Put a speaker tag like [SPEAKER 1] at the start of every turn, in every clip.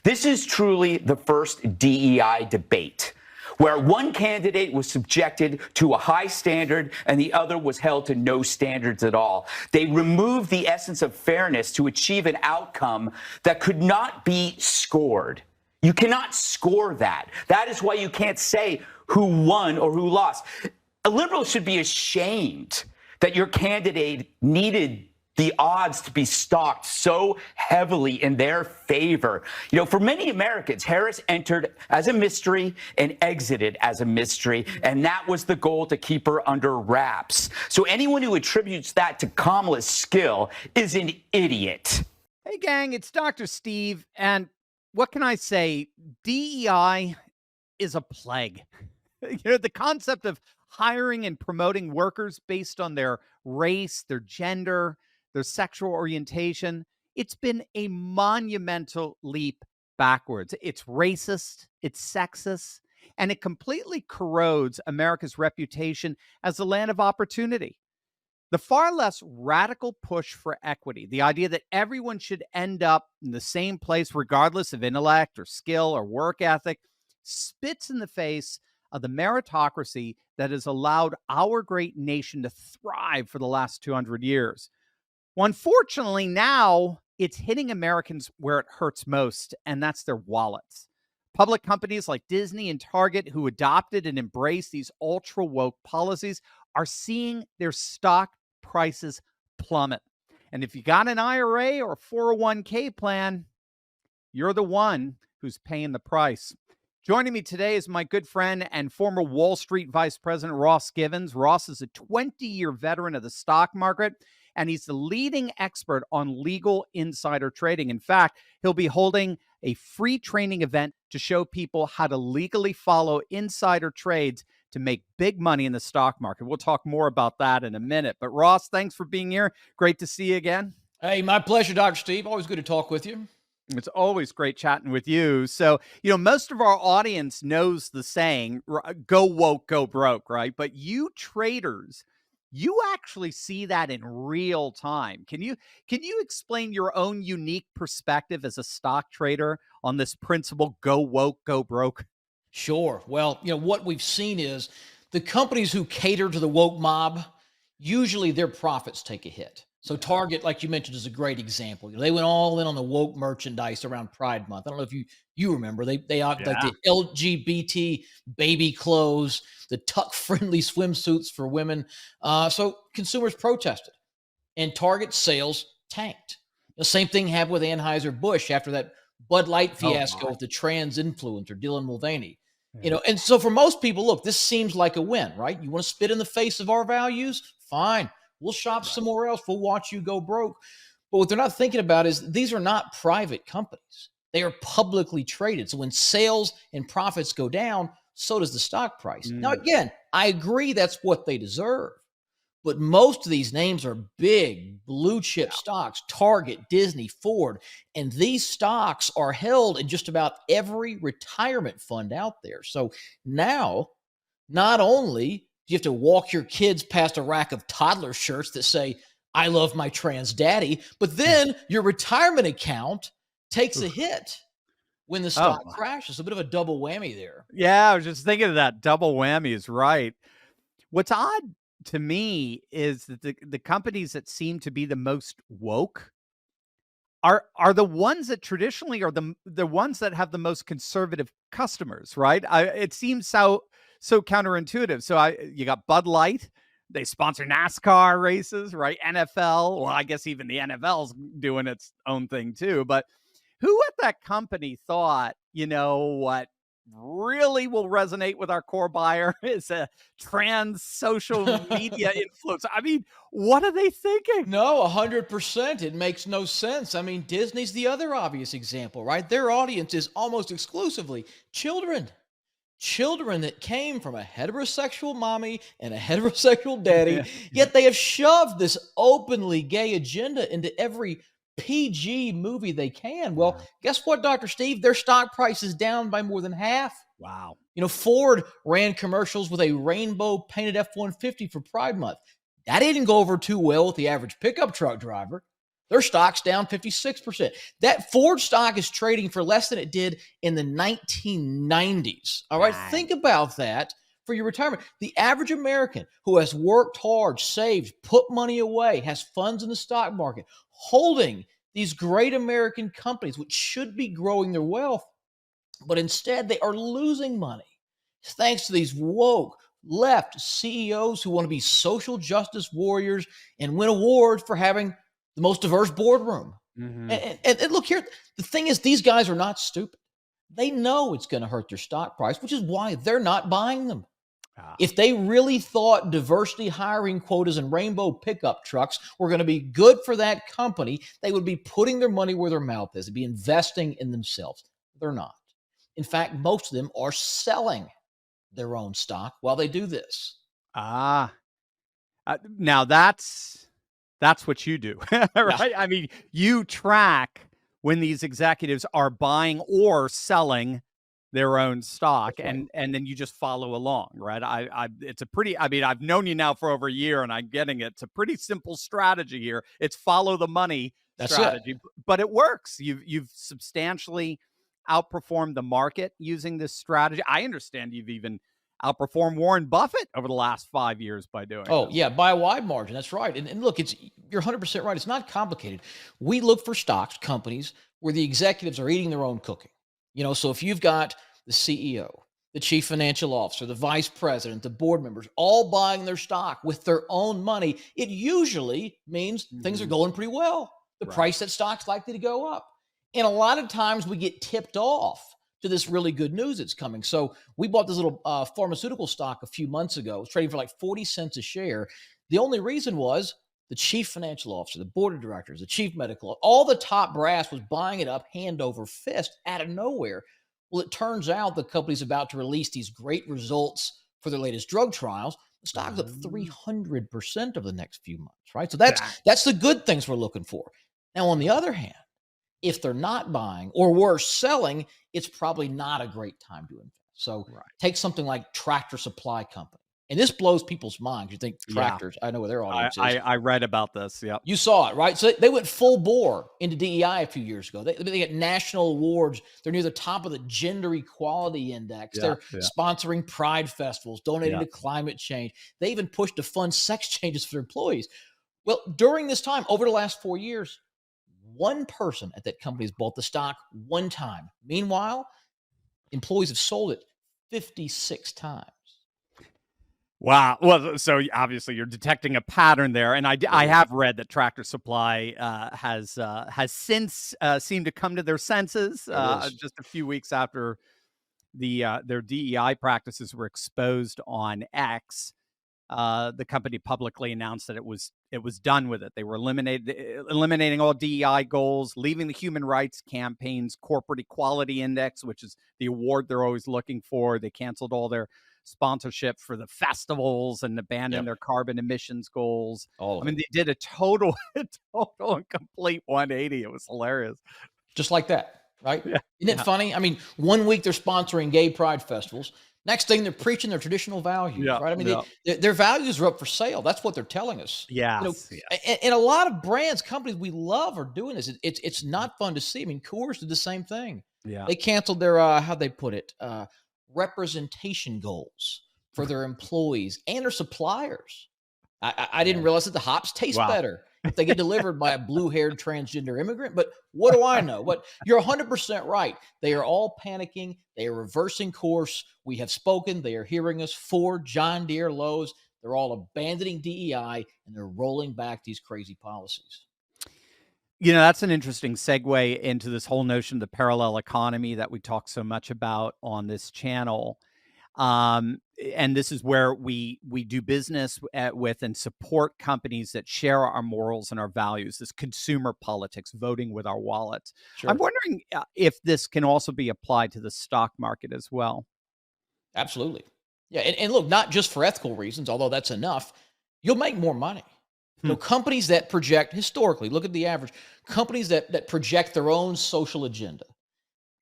[SPEAKER 1] This is truly the first DEI debate, where one candidate was subjected to a high standard and the other was held to no standards at all. They removed the essence of fairness to achieve an outcome that could not be scored. You cannot score that. That is why you can't say who won or who lost. A liberal should be ashamed that your candidate needed the odds to be stocked so heavily in their favor. You know, for many Americans, Harris entered as a mystery and exited as a mystery, and that was the goal, to keep her under wraps. So anyone who attributes that to Kamala's skill is an idiot.
[SPEAKER 2] Hey, gang, it's Dr. Steve, and what can I say? DEI is a plague. You know, the concept of hiring and promoting workers based on their race, their gender, their sexual orientation, it's been a monumental leap backwards. It's racist, it's sexist, and it completely corrodes America's reputation as a land of opportunity. The far less radical push for equity, the idea that everyone should end up in the same place regardless of intellect or skill or work ethic, spits in the face of the meritocracy that has allowed our great nation to thrive for the last 200 years. Well, unfortunately, now it's hitting Americans where it hurts most, and that's their wallets. Public companies like Disney and Target, who adopted and embraced these ultra-woke policies, are seeing their stock prices plummet. And if you got an IRA or a 401k plan, you're the one who's paying the price. Joining me today is my good friend and former Wall Street Vice President Ross Givens. Ross is a 20-year veteran of the stock market, and he's the leading expert on legal insider trading. In fact, he'll be holding a free training event to show people how to legally follow insider trades to make big money in the stock market. We'll talk more about that in a minute. But Ross, thanks for being here. Great to see you again.
[SPEAKER 3] Hey, my pleasure, Dr. Steve. Always good to talk with you.
[SPEAKER 2] It's always great chatting with you. So, you know, most of our audience knows the saying, go woke, go broke, right? But you traders, you actually see that in real time. Can you explain your own unique perspective as a stock trader on this principle, go woke, go broke?
[SPEAKER 3] Sure. Well, you know, what we've seen is the companies who cater to the woke mob, usually their profits take a hit. So Target, like you mentioned, is a great example. They went all in on the woke merchandise around Pride Month. I don't know if you remember. Like the LGBT baby clothes, the tuck-friendly swimsuits for women. So consumers protested, and Target sales tanked. The same thing happened with Anheuser-Busch after that Bud Light fiasco with the trans influencer, Dylan Mulvaney. You know, and so for most people, look, this seems like a win, right? You want to spit in the face of our values? Fine. We'll shop somewhere else. We'll watch you go broke. But what they're not thinking about is these are not private companies. They are publicly traded. So when sales and profits go down, so does the stock price. Now, again, I agree that's what they deserve. But most of these names are big blue chip stocks, Target, Disney, Ford. And these stocks are held in just about every retirement fund out there. So now, not only do you have to walk your kids past a rack of toddler shirts that say, I love my trans daddy, but then your retirement account takes a hit when the stock crashes. A bit of a double whammy there.
[SPEAKER 2] Yeah, I was just thinking of that. Double whammy is right. What's odd to me is that the companies that seem to be the most woke are the ones that traditionally are the ones that have the most conservative customers, right? It seems so counterintuitive. So you got Bud Light. They sponsor NASCAR races, right? NFL. Well, I guess even the NFL's doing its own thing too. But who at that company thought, you know, what really will resonate with our core buyer is a trans social media influencer? I mean, what are they thinking?
[SPEAKER 3] No, 100%. It makes no sense. I mean, Disney's the other obvious example, right? Their audience is almost exclusively children that came from a heterosexual mommy and a heterosexual daddy, yet they have shoved this openly gay agenda into every PG movie they can. Well, guess what, Dr. Steve? Their stock price is down by more than half.
[SPEAKER 2] Wow.
[SPEAKER 3] You know, Ford ran commercials with a rainbow painted F-150 for Pride Month. That didn't go over too well with the average pickup truck driver. Their stock's down 56%. That Ford stock is trading for less than it did in the 1990s. All right.
[SPEAKER 2] Dang.
[SPEAKER 3] Think about that for your retirement. The average American who has worked hard, saved, put money away, has funds in the stock market, holding these great American companies, which should be growing their wealth, but instead they are losing money thanks to these woke left CEOs who want to be social justice warriors and win awards for having the most diverse boardroom.
[SPEAKER 2] Mm-hmm.
[SPEAKER 3] And look here, the thing is, these guys are not stupid. They know it's going to hurt their stock price, which is why they're not buying them. If they really thought diversity hiring quotas and rainbow pickup trucks were going to be good for that company, they would be putting their money where their mouth is. They'd be investing in themselves. They're not. In fact, most of them are selling their own stock while they do this.
[SPEAKER 2] Now that's what you do, right?
[SPEAKER 3] Yeah.
[SPEAKER 2] I mean, you track when these executives are buying or selling their own stock,
[SPEAKER 3] Right.
[SPEAKER 2] and then you just follow along, right? It's a pretty, I mean, I've known you now for over a year, and I'm getting it. It's a pretty simple strategy here. It's follow the money strategy, but it works. You've substantially outperformed the market using this strategy. I understand you've even outperformed Warren Buffett over the last 5 years by doing
[SPEAKER 3] Oh,
[SPEAKER 2] this.
[SPEAKER 3] yeah, by a wide margin. That's right. And look, you're 100% right. It's not complicated. We look for stocks, companies where the executives are eating their own cooking. So if you've got the CEO, the chief financial officer, the vice president, the board members, all buying their stock with their own money, it usually means things are going pretty well. The price that stock's likely to go up. And a lot of times we get tipped off to this really good news that's coming. So we bought this little pharmaceutical stock a few months ago. It was trading for like 40 cents a share. The only reason was the chief financial officer, the board of directors, the chief medical, all the top brass was buying it up hand over fist out of nowhere. Well, it turns out the company's about to release these great results for their latest drug trials. The stock's up 300% over the next few months, right? So that's the good things we're looking for. Now, on the other hand, if they're not buying or worse, selling, it's probably not a great time to invest. So take something like Tractor Supply Company. And this blows people's minds. You think tractors, I know where their audience is.
[SPEAKER 2] I read about this. Yeah.
[SPEAKER 3] You saw it, right? So they went full bore into DEI a few years ago. They get national awards. They're near the top of the gender equality index. They're sponsoring pride festivals, donating to climate change. They even pushed to fund sex changes for their employees. Well, during this time, over the last 4 years, one person at that company has bought the stock one time. Meanwhile, employees have sold it 56 times.
[SPEAKER 2] Wow. Well, so obviously you're detecting a pattern there, and I have read that Tractor Supply has since seemed to come to their senses just a few weeks after their DEI practices were exposed on X. The company publicly announced that it was done with it. They were eliminating all DEI goals, leaving the Human Rights Campaign's Corporate Equality Index, which is the award they're always looking for. They canceled all their sponsorship for the festivals and abandoned their carbon emissions goals. I mean, they did a total and complete 180. It was hilarious.
[SPEAKER 3] Just like that, right? Yeah. Isn't it funny? I mean, 1 week they're sponsoring gay pride festivals. Next thing, they're preaching their traditional values, right? I mean, their values are up for sale. That's what they're telling us.
[SPEAKER 2] Yes.
[SPEAKER 3] And a lot of brands, companies we love are doing this. It's not fun to see. I mean, Coors did the same thing. Yeah. They canceled their, how'd they put it? Representation goals for their employees and their suppliers. I didn't realize that the hops taste better if they get delivered by a blue-haired transgender immigrant. But what do I know? But you're 100% right. They are all panicking. They are reversing course. We have spoken. They are hearing us. Ford, John Deere, Lowe's, they're all abandoning DEI, and they're rolling back these crazy policies.
[SPEAKER 2] That's an interesting segue into this whole notion of the parallel economy that we talk so much about on this channel. And this is where we do business with and support companies that share our morals and our values, this consumer politics, voting with our wallets. Sure. I'm wondering if this can also be applied to the stock market as well.
[SPEAKER 3] Absolutely. Yeah. And look, not just for ethical reasons, although that's enough, you'll make more money. Companies that project, historically, look at the average, companies that project their own social agenda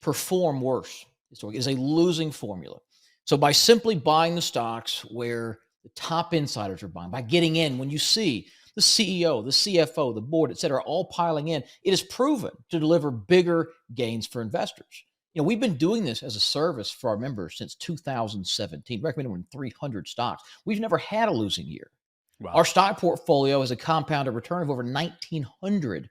[SPEAKER 3] perform worse. It is a losing formula. So by simply buying the stocks where the top insiders are buying, by getting in when you see the CEO, the CFO, the board, et cetera, all piling in. It is proven to deliver bigger gains for investors. We've been doing this as a service for our members since 2017, recommending more than 300 stocks. We've never had a losing year.
[SPEAKER 2] Wow.
[SPEAKER 3] Our stock portfolio has a compounded return of over 1,900%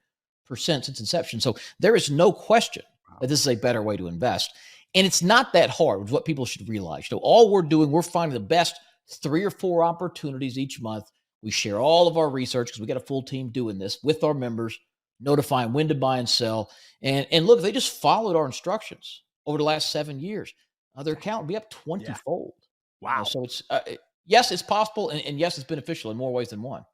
[SPEAKER 3] since inception. So there is no question that this is a better way to invest. And it's not that hard, which is what people should realize. All we're doing, we're finding the best 3 or 4 opportunities each month. We share all of our research because we got a full team doing this with our members, notifying when to buy and sell. And look, they just followed our instructions over the last 7 years. Their account will be up 20-fold.
[SPEAKER 2] Wow.
[SPEAKER 3] So it's yes, it's possible, and yes, it's beneficial in more ways than one.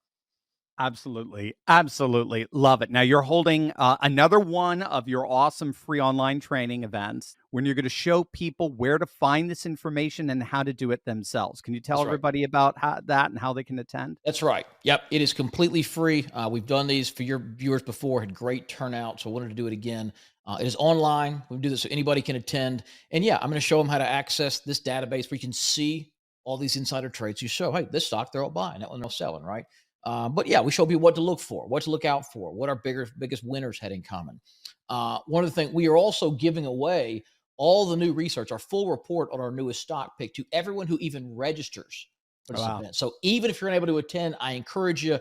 [SPEAKER 2] Absolutely. Absolutely. Love it. Now you're holding another one of your awesome free online training events when you're going to show people where to find this information and how to do it themselves. Can you tell everybody about that and how they can attend?
[SPEAKER 3] That's right. Yep. It is completely free. We've done these for your viewers before, had great turnout. So I wanted to do it again. It is online. We do this so anybody can attend. And yeah, I'm going to show them how to access this database where you can see all these insider trades. You show, hey, this stock, they're all buying, that one they're selling, right? But yeah, we show people what to look for, what to look out for, what our biggest winners had in common. One of the things we are also giving away all the new research, our full report on our newest stock pick to everyone who even registers for this event. So even if you're unable to attend, I encourage you,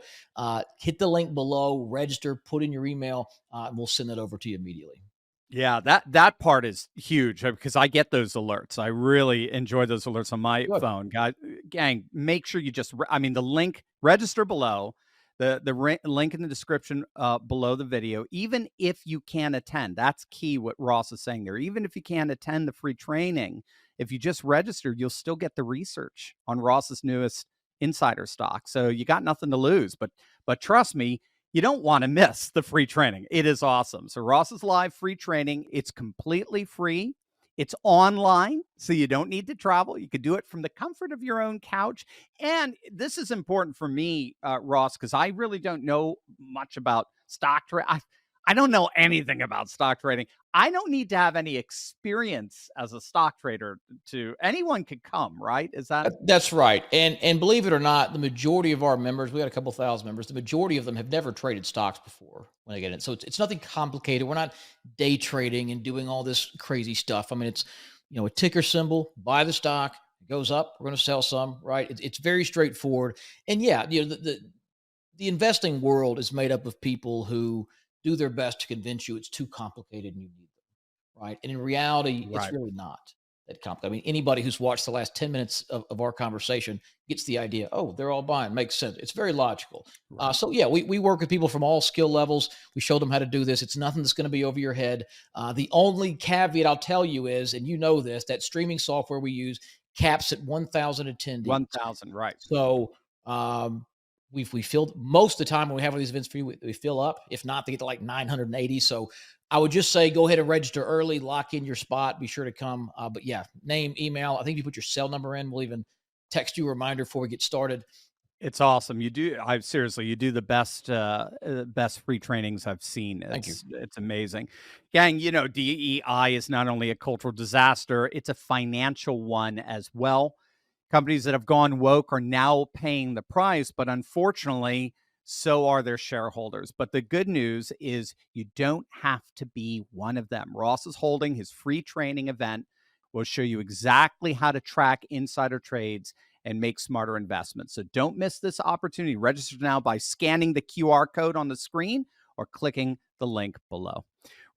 [SPEAKER 3] hit the link below, register, put in your email, and we'll send that over to you immediately.
[SPEAKER 2] Yeah, that part is huge because I get those alerts. I really enjoy those alerts on my phone. Guys, gang, make sure you just, the link, register below, the link in the description below the video, even if you can attend. That's key what Ross is saying there. Even if you can't attend the free training, if you just register, you'll still get the research on Ross's newest insider stock. So you got nothing to lose, but trust me, you don't want to miss the free training. It is awesome. So Ross's live free training, it's completely free. It's online, so you don't need to travel. You could do it from the comfort of your own couch. And this is important for me, Ross, because I really don't know much about stock trading. I don't know anything about stock trading. I don't need to have any experience as a stock trader to anyone could come, right? Is that?
[SPEAKER 3] That's right. And believe it or not, the majority of our members, we got a couple thousand members, the majority of them have never traded stocks before when they get in. So it's nothing complicated. We're not day trading and doing all this crazy stuff. It's, a ticker symbol, buy the stock, it goes up, we're going to sell some, right? It's very straightforward. And yeah, the investing world is made up of people who do their best to convince you it's too complicated and you need them, right? And in reality, it's really not that complicated. Anybody who's watched the last 10 minutes of our conversation gets the idea, oh, they're all buying, makes sense. It's very logical. So yeah, we work with people from all skill levels. We show them how to do this. It's nothing that's going to be over your head. The only caveat I'll tell you is, and this, that streaming software we use caps at 1,000 attendees.
[SPEAKER 2] 1,000, right.
[SPEAKER 3] So, we filled most of the time when we have one of these events for you, we fill up. If not, they get to like 980. So I would just say, go ahead and register early, lock in your spot, be sure to come. But yeah, name, email. I think if you put your cell number in, we'll even text you a reminder before we get started.
[SPEAKER 2] It's awesome. You do. You do the best free trainings I've seen.
[SPEAKER 3] Thank you.
[SPEAKER 2] It's amazing. Gang, DEI is not only a cultural disaster, it's a financial one as well. Companies that have gone woke are now paying the price, but unfortunately, so are their shareholders. But the good news is you don't have to be one of them. Ross is holding his free training event. We'll show you exactly how to track insider trades and make smarter investments. So don't miss this opportunity. Register now by scanning the QR code on the screen or clicking the link below.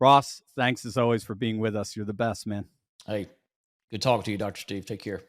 [SPEAKER 2] Ross, thanks as always for being with us. You're the best, man.
[SPEAKER 3] Hey, good talking to you, Dr. Steve. Take care.